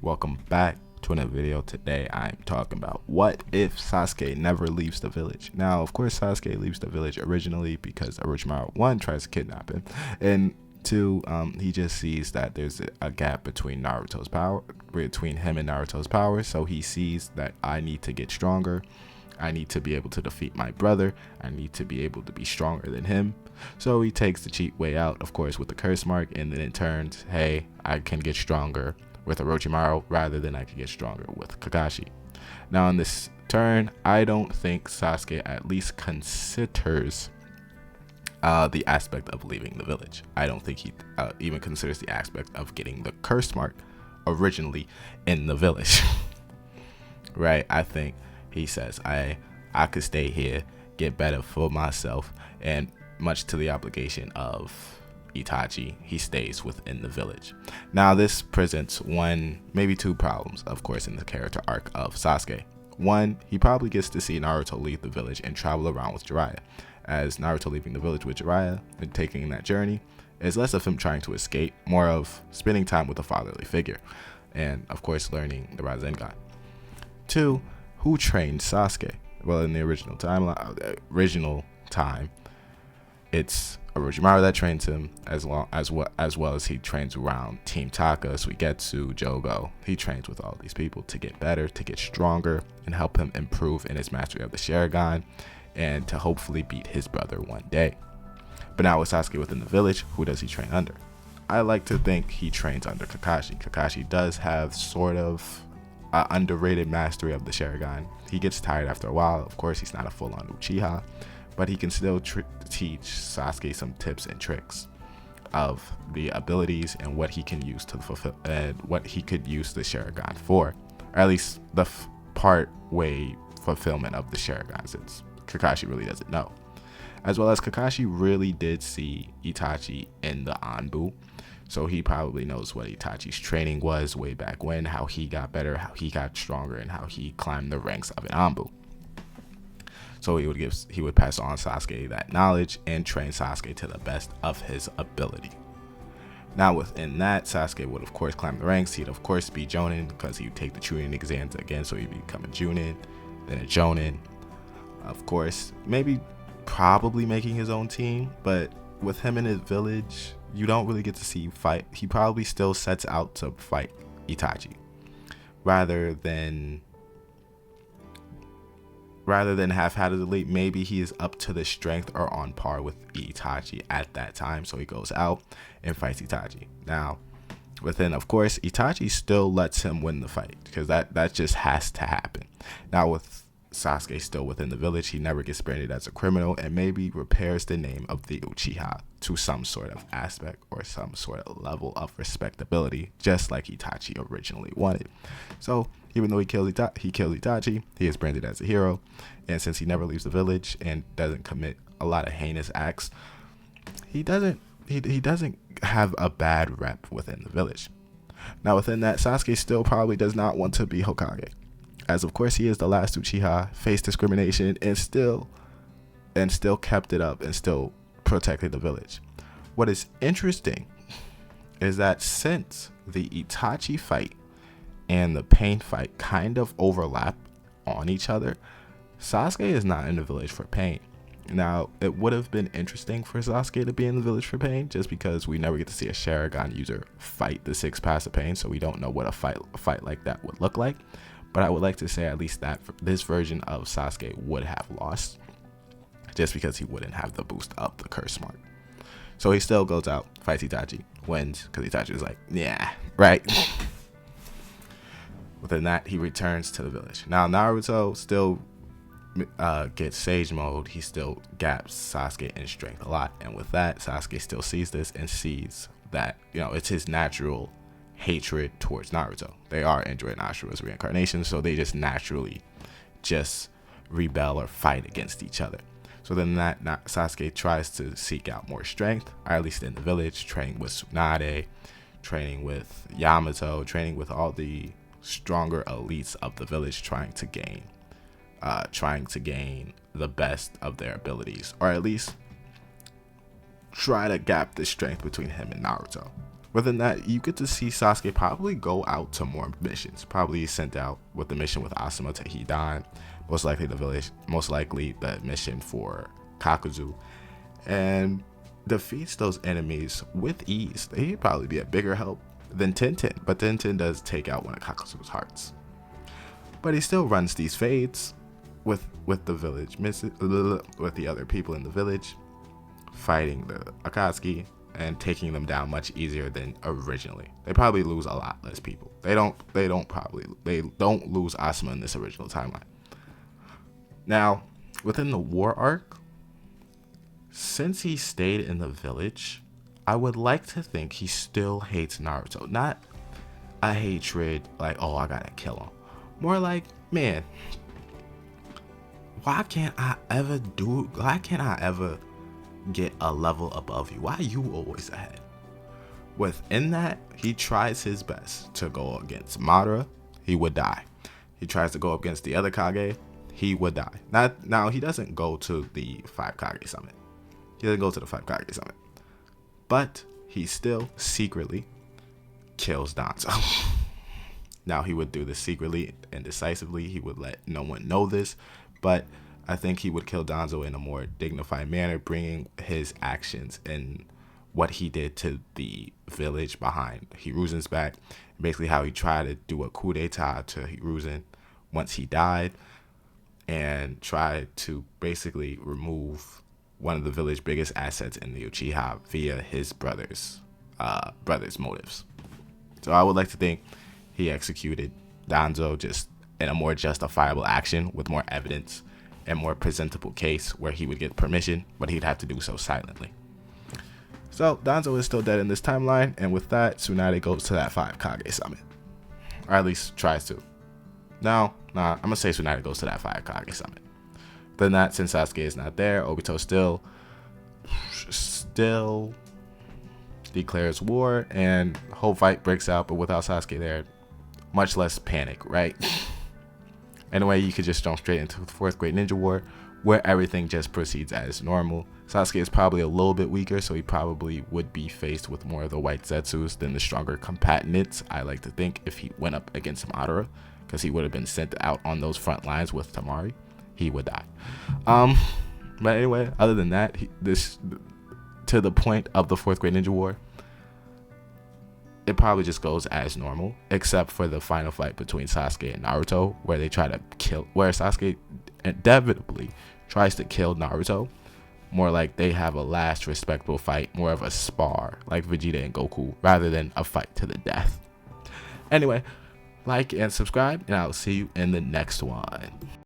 welcome back to another video. Today I'm talking about what if Sasuke never leaves the village. Now of course Sasuke leaves the village originally because Orochimaru 1 tries to kidnap him, and 2 he just sees that there's a gap between him and Naruto's power, so he sees that I need to get stronger. I need to be able to defeat my brother. I need to be able to be stronger than him. So he takes the cheat way out, of course, with the curse mark, and then it turns, hey, I can get stronger with Orochimaru rather than I can get stronger with Kakashi. Now on this turn, I don't think Sasuke at least considers the aspect of leaving the village. I don't think he even considers the aspect of getting the curse mark originally in the village. Right? I think he says, I could stay here, get better for myself, and much to the obligation of Itachi, he stays within the village. Now this presents one, maybe two problems, of course, in the character arc of Sasuke. One, he probably gets to see Naruto leave the village and travel around with Jiraiya, as Naruto leaving the village with Jiraiya and taking that journey is less of him trying to escape, more of spending time with a fatherly figure, and of course learning the Rasengan. Two, who trained Sasuke? Well, in the original time, it's Orochimaru that trains him, as well as he trains around Team Taka, Suigetsu, Jogo. He trains with all these people to get better, to get stronger, and help him improve in his mastery of the Sharingan, and to hopefully beat his brother one day. But now with Sasuke within the village, who does he train under? I like to think he trains under Kakashi. Kakashi does have sort of underrated mastery of the Sharingan. He gets tired after a while. Of course, he's not a full-on Uchiha, but he can still teach Sasuke some tips and tricks of the abilities and what he can use to fulfill and what he could use the Sharingan for, or at least the part-way fulfillment of the Sharingan, since Kakashi really doesn't know. As well as Kakashi really did see Itachi in the Anbu, so he probably knows what Itachi's training was way back when, how he got better, how he got stronger, and how he climbed the ranks of an Anbu. So he would pass on Sasuke that knowledge and train Sasuke to the best of his ability. Now within that, Sasuke would of course climb the ranks. He'd of course be Jonin, because he would take the Chunin exams again, so he'd become a Junin, then a Jonin. Of course, probably making his own team, but with him in his village, you don't really get to see him fight. He probably still sets out to fight Itachi rather than half-heartedly. Maybe he is up to the strength or on par with Itachi at that time, so he goes out and fights Itachi. Now within, of course, Itachi still lets him win the fight, because that just has to happen. Now with Sasuke still within the village, he never gets branded as a criminal, and maybe repairs the name of the Uchiha to some sort of aspect or some sort of level of respectability, just like Itachi originally wanted. So even though he kills Itachi, he is branded as a hero, and since he never leaves the village and doesn't commit a lot of heinous acts, he doesn't have a bad rep within the village. Now within that, Sasuke still probably does not want to be Hokage, as of course he is the last Uchiha, faced discrimination, and still kept it up and still protected the village. What is interesting is that since the Itachi fight and the Pain fight kind of overlap on each other, Sasuke is not in the village for Pain. Now, it would have been interesting for Sasuke to be in the village for Pain, just because we never get to see a Sharingan user fight the 6 paths of Pain, so we don't know what a fight like that would look like. But I would like to say at least that this version of Sasuke would have lost, just because he wouldn't have the boost of the curse mark. So he still goes out, fights Itachi, wins, because Itachi was like, yeah, right. Within that, he returns to the village. Now Naruto still gets Sage Mode. He still gaps Sasuke in strength a lot, and with that, Sasuke still sees this and sees that, it's his natural hatred towards Naruto. They are Android and Ashura's reincarnations, so they just naturally just rebel or fight against each other. So then Sasuke tries to seek out more strength, or at least in the village, training with Tsunade, training with Yamato, training with all the stronger elites of the village, trying to gain the best of their abilities, or at least try to gap the strength between him and Naruto. Within that, you get to see Sasuke probably go out to more missions. Probably sent out with the mission with Asuma to Hidan, most likely the village, most likely the mission for Kakuzu, and defeats those enemies with ease. He'd probably be a bigger help than Tintin, but Tintin does take out one of Kakuzu's hearts. But he still runs these fades with the village, with the other people in the village, fighting the Akatsuki and taking them down much easier than originally. They probably lose a lot less people. They don't lose Asuma in this original timeline. Now, within the war arc, since he stayed in the village, I would like to think he still hates Naruto. Not a hatred like, oh, I gotta kill him. More like, man, why can't I ever get a level above you? Why are you always ahead? Within that, he tries his best to go against Madara, he would die. He tries to go up against the other Kage, he would die. Now he doesn't go to the 5 Kage summit. He doesn't go to the 5 Kage summit. But he still secretly kills Danzo. Now he would do this secretly and decisively. He would let no one know this, but I think he would kill Danzo in a more dignified manner, bringing his actions and what he did to the village behind Hiruzen's back. Basically how he tried to do a coup d'etat to Hiruzen once he died and tried to basically remove one of the village's biggest assets in the Uchiha via his brother's motives. So I would like to think he executed Danzo just in a more justifiable action with more evidence and more presentable case where he would get permission, but he'd have to do so silently. So Danzo is still dead in this timeline, and with that, Tsunade goes to that 5 Kage summit. Or at least tries to. I'm gonna say Tsunade goes to that 5 Kage summit. Then that, since Sasuke is not there, Obito still declares war, and the whole fight breaks out, but without Sasuke there, much less panic, right? Anyway, you could just jump straight into the 4th Great Ninja War, where everything just proceeds as normal. Sasuke is probably a little bit weaker, so he probably would be faced with more of the white Zetsus than the stronger combatants, I like to think, if he went up against Madara, because he would have been sent out on those front lines with Tamari. He would die. But anyway, other than that, to the point of the 4th Great Ninja War, it probably just goes as normal, except for the final fight between Sasuke and Naruto, where Sasuke inevitably tries to kill Naruto. More like they have a last respectable fight, more of a spar, like Vegeta and Goku, rather than a fight to the death. Anyway, like and subscribe, and I'll see you in the next one.